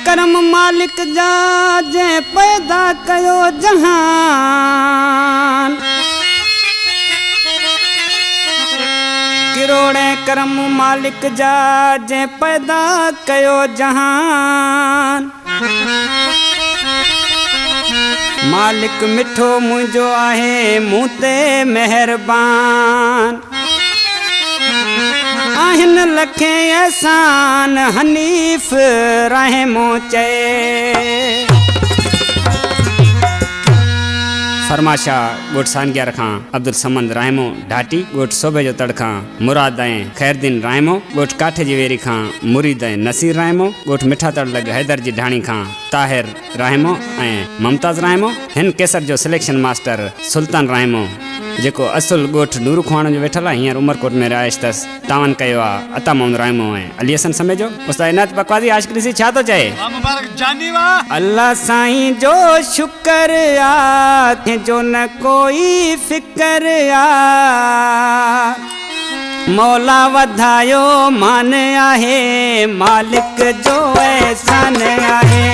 करम मालिक जा जे पैदा कयो जहान। किरोड़े करम मालिक जा जे पैदा कयो जहान। मालिक मिठो मुझो आहे मूं ते मेहरबान। आहिन लखे एहसान हनीफ रहमो चए। फरमाशा गोट सानग्यार खां अब्दुल समद रहमो ढाटी गोट सोबे जो तड़खां मुराद ऐं खैरदीन रहमो गोट काठे जी वेरी खां मुरीद ऐं नसीर रहमो गोट मिठा तड़ लग हैदर जी ढाणी खां ताहिर रहमो ऐं मुमताज़ रहमो। हिन केसर जो सिलेक्शन मास्टर सुल्तान रहमो जेको असुल गोठ नूर खुआण जो वेठल आहे हींअर उमरकोट में रहाइश अथसि। तावन कयो आहे अता मोहम्मद रहमो ऐं अली हसन समेजो। उस्ताद इनायत बकवादी आशिक़ ॾिसी छा थो चए? अल्लाह साईं जो शुक्र आ जो न कोई फिकर आ। मौला वधायो मान आहे मालिक जो एहसान आहे।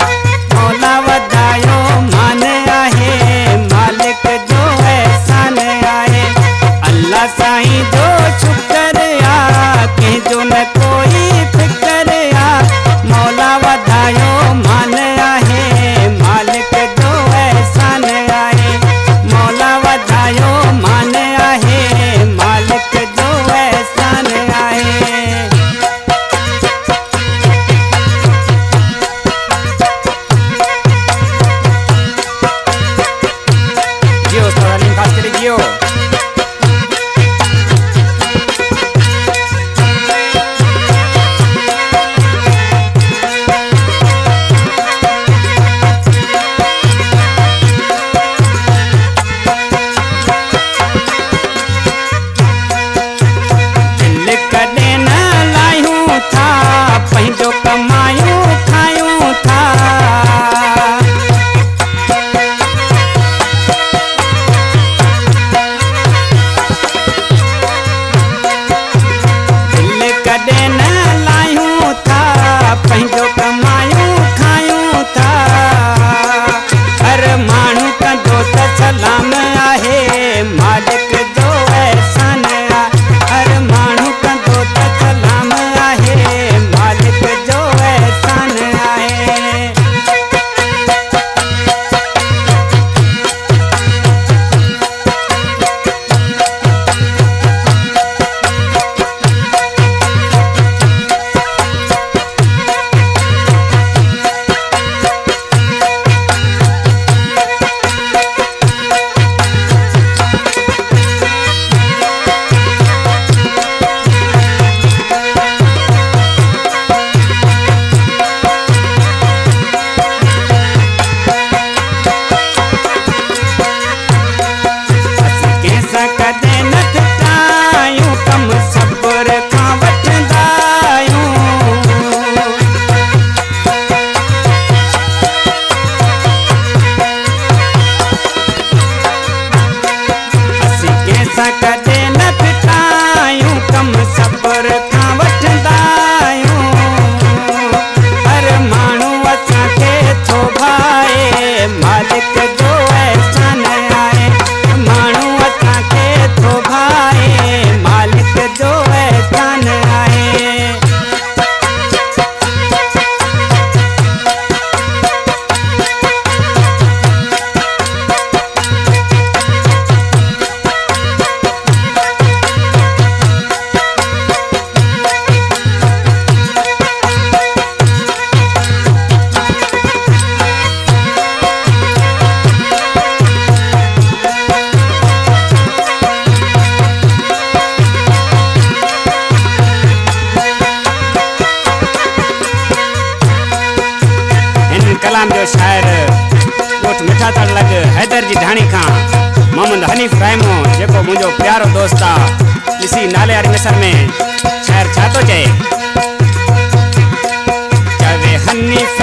मौला वधायो मान आहे मालिक जो एहसान आहे। अल्लाह साईं जो शुक्र आ जो न कोई फिकर आ। मौला वधायो मान आहे मालिक जो एहसान आहे। मौला वधायो मान आहे मालिक जो एहसान आहे। जियो सवालिन खास करे जियो। हैदर जी ढाणी खां मोहम्मद हनीफ रहमो जेको मुझो प्यारो दोस्त आ। इसी नाले वारी मिसर में शायर छा तो चए? चवे हनीफ